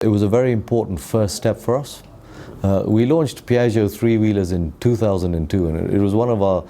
It was a very important first step for us. We launched Piaggio three-wheelers in 2002, and it was one of our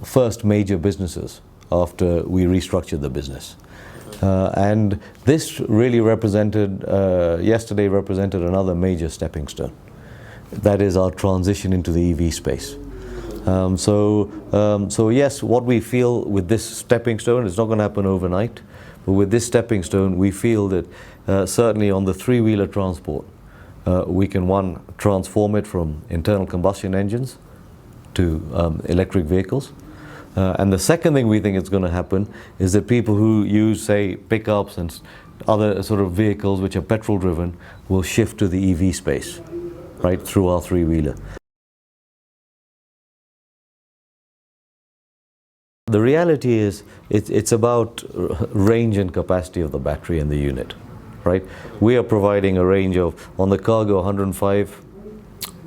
first major businesses after we restructured the business. And this really represented, yesterday represented another major stepping stone. That is our transition into the EV space. So yes, what we feel with this stepping stone, it's not going to happen overnight, but with this stepping stone, we feel that certainly on the three-wheeler transport, we can, one, transform it from internal combustion engines to electric vehicles. And the second thing we think is going to happen is that people who use, say, pickups and other sort of vehicles which are petrol-driven will shift to the EV space, right, through our three-wheeler. The reality is, it's about range and capacity of the battery and the unit, right? We are providing a range of, on the cargo, 105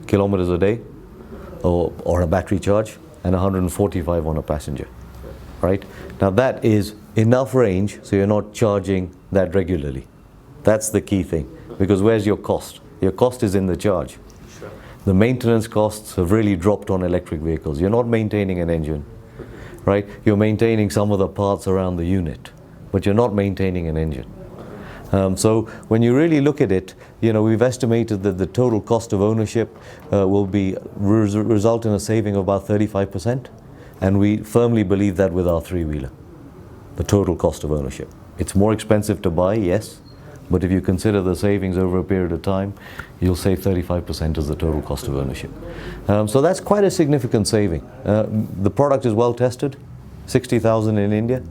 kilometers a day, or a battery charge, and 145 on a passenger, right? Now that is enough range, so you're not charging that regularly. That's the key thing, because where's your cost? Your cost is in the charge. Sure. The maintenance costs have really dropped on electric vehicles. You're not maintaining an engine, right? You're maintaining some of the parts around the unit, but you're not maintaining an engine. So when you really look at it, you know, we've estimated that the total cost of ownership will be result in a saving of about 35%, and we firmly believe that with our three-wheeler, the total cost of ownership. It's more expensive to buy, yes, but if you consider the savings over a period of time, you'll save 35% as the total cost of ownership. So that's quite a significant saving. The product is well tested, 60,000 in India,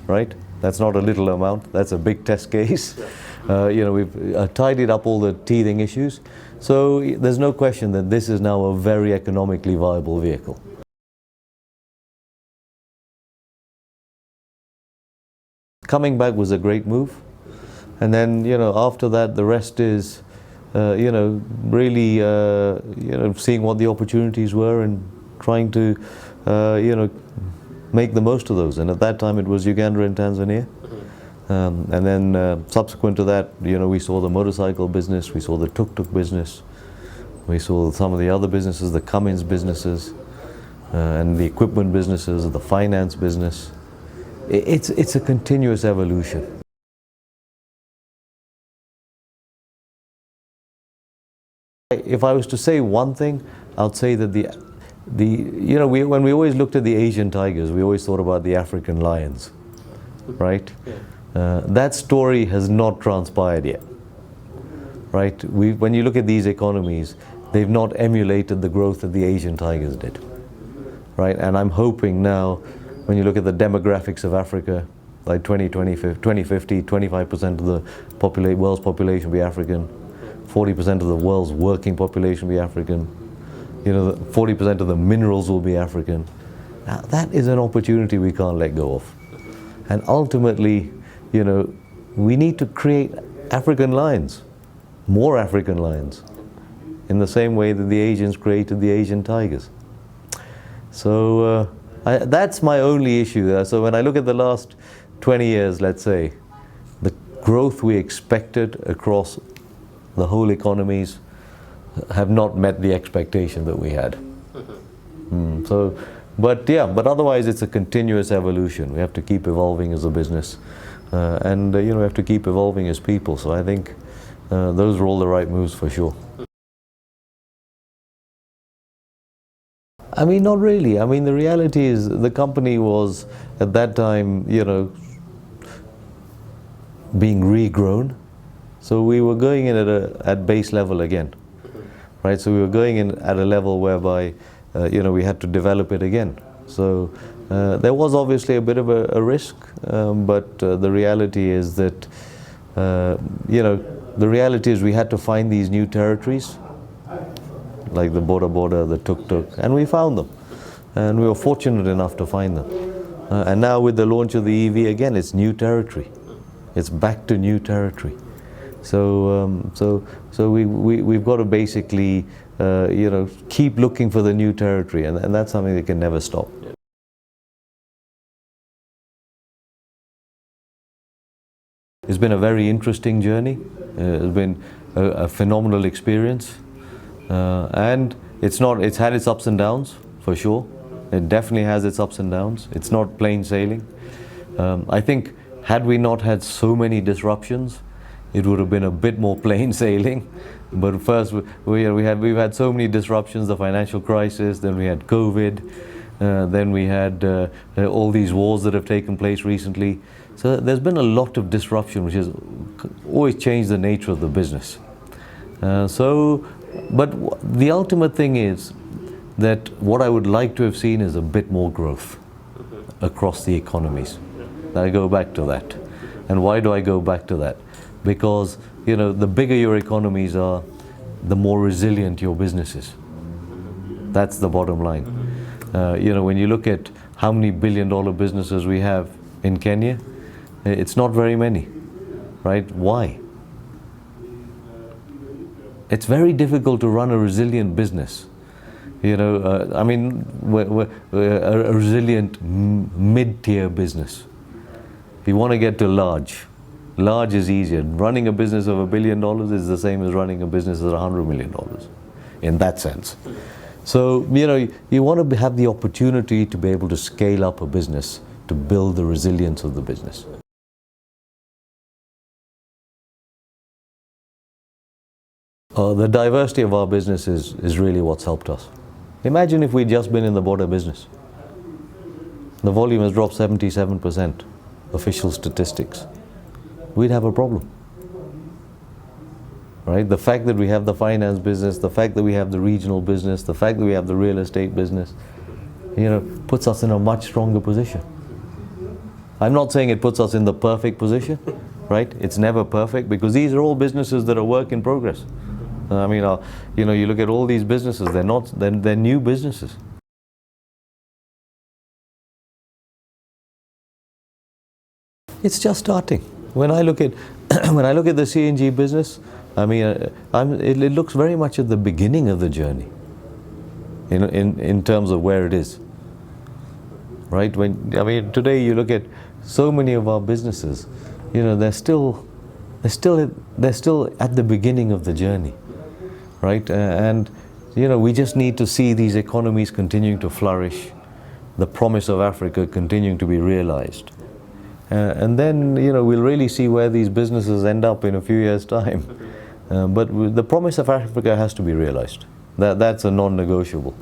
right? That's not a little amount, that's a big test case. You know, we've tidied up all the teething issues. So there's no question that this is now a very economically viable vehicle. Coming back was a great move. And then, you know, after that, the rest is, you know, really, you know, seeing what the opportunities were and trying to, you know, make the most of those. And at that time it was Uganda and Tanzania. And then subsequent to that, you know, we saw the motorcycle business, we saw the tuk-tuk business, we saw some of the other businesses, the Cummins businesses, and the equipment businesses, the finance business. It's a continuous evolution. If I was to say one thing, I'd say that you know, when we always looked at the Asian tigers, we always thought about the African lions, right? Yeah. That story has not transpired yet, right? When you look at these economies, they've not emulated the growth that the Asian tigers did, right? And I'm hoping now, when you look at the demographics of Africa, like 2050, 25% of the world's population will be African, 40% of the world's working population will be African, you know, 40% of the minerals will be African. Now that is an opportunity we can't let go of. And ultimately, you know, we need to create African lions, more African lions, in the same way that the Asians created the Asian tigers. So that's my only issue. So when I look at the last 20 years, let's say, the growth we expected across the whole economies have not met the expectation that we had. But otherwise it's a continuous evolution. We have to keep evolving as a business, and you know, we have to keep evolving as people. So I think those are all the right moves for sure. I mean, not really. I mean, the reality is the company was at that time, you know, being regrown. So we were going in at base level again. Right, so we were going in at a level whereby, you know, we had to develop it again. So there was obviously a bit of a risk, but the reality is that, you know, the reality is we had to find these new territories, like the border, the tuk-tuk, and we found them. And we were fortunate enough to find them. And now with the launch of the EV, again, it's new territory. It's back to new territory. So we've got to basically, you know, keep looking for the new territory, and that's something that can never stop. It's been a very interesting journey. It's been a phenomenal experience, and it's had its ups and downs for sure. It definitely has its ups and downs. It's not plain sailing. I think had we not had so many disruptions, it would have been a bit more plain sailing. But first, we've had so many disruptions: the financial crisis, then we had COVID, then we had all these wars that have taken place recently. So there's been a lot of disruption, which has always changed the nature of the business. But the ultimate thing is that what I would like to have seen is a bit more growth across the economies. I go back to that. And why do I go back to that? Because, the bigger your economies are, the more resilient your business is. That's the bottom line. When you look at how many billion-dollar businesses we have in Kenya, it's not very many, right? Why? It's very difficult to run a resilient business. A resilient mid-tier business. If you want to get to large is easier. Running a business of $1 billion is the same as running a business of $100 million, in that sense. So, you want to have the opportunity to be able to scale up a business, to build the resilience of the business. The diversity of our business is really what's helped us. Imagine if we'd just been in the border business. The volume has dropped 77%, official statistics. We'd have a problem. Right? The fact that we have the finance business, the fact that we have the regional business, the fact that we have the real estate business, puts us in a much stronger position. I'm not saying it puts us in the perfect position, right? It's never perfect, because these are all businesses that are work in progress. You look at all these businesses, they're new businesses. It's just starting. When I look at the CNG business, it looks very much at the beginning of the journey, in terms of where it is. Right? Today you look at so many of our businesses, they're still at the beginning of the journey, right? We just need to see these economies continuing to flourish, the promise of Africa continuing to be realized. And then, we'll really see where these businesses end up in a few years' time. But the promise of Africa has to be realized. That's a non-negotiable.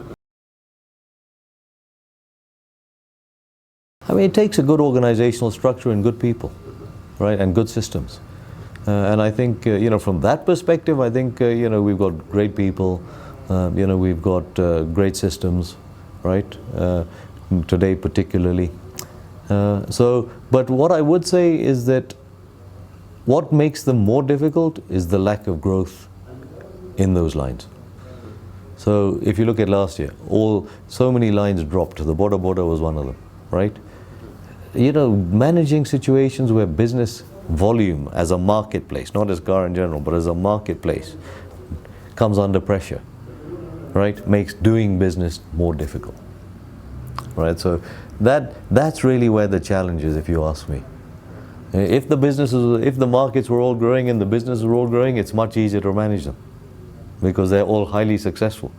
It takes a good organizational structure and good people, right, and good systems. And I think, from that perspective, I think, we've got great people, we've got great systems, right, today particularly. But what I would say is that what makes them more difficult is the lack of growth in those lines. So if you look at last year, so many lines dropped. The border was one of them, right? Managing situations where business volume as a marketplace, not as car in general, but as a marketplace, comes under pressure, right, makes doing business more difficult, right? So that's really where the challenge is, if you ask me. If the markets were all growing and the businesses were all growing, it's much easier to manage them, because they're all highly successful,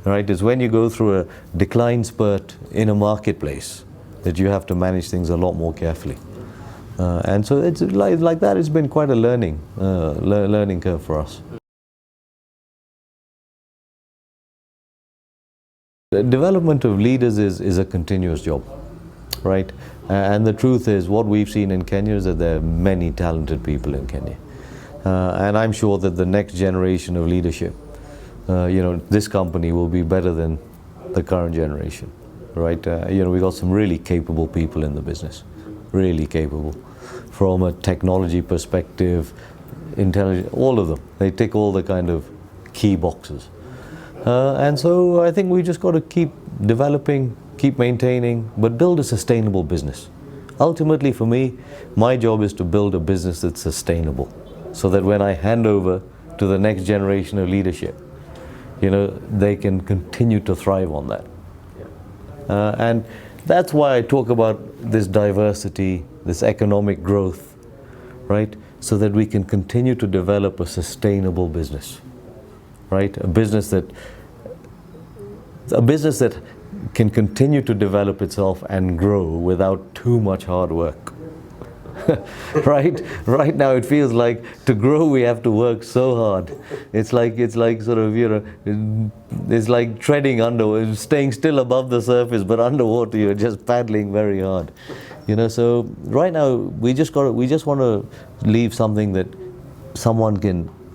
right? It's when you go through a decline spurt in a marketplace that you have to manage things a lot more carefully. And so it's like that. It's been quite a learning curve for us. The development of leaders is a continuous job, right? And the truth is, what we've seen in Kenya is that there are many talented people in Kenya. And I'm sure that the next generation of leadership, this company will be better than the current generation, right? We've got some really capable people in the business, really capable. From a technology perspective, intelligence, all of them. They tick all the kind of key boxes. And so I think we just got to keep developing, keep maintaining, but build a sustainable business. Ultimately, for me, my job is to build a business that's sustainable, so that when I hand over to the next generation of leadership, they can continue to thrive on that. And that's why I talk about this diversity, this economic growth, right? so that we can continue to develop a sustainable business, right? A business that can continue to develop itself and grow without too much hard work. Right now it feels like to grow we have to work so hard. It's like sort of, it's like treading under, staying still above the surface, but underwater you're just paddling very hard. So right now we just want to leave something that someone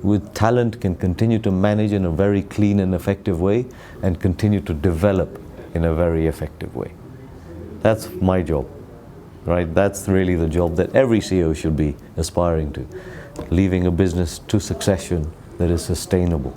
with talent can continue to manage in a very clean and effective way, and continue to develop in a very effective way. That's my job. Right? That's really the job that every CEO should be aspiring to, leaving a business to succession that is sustainable.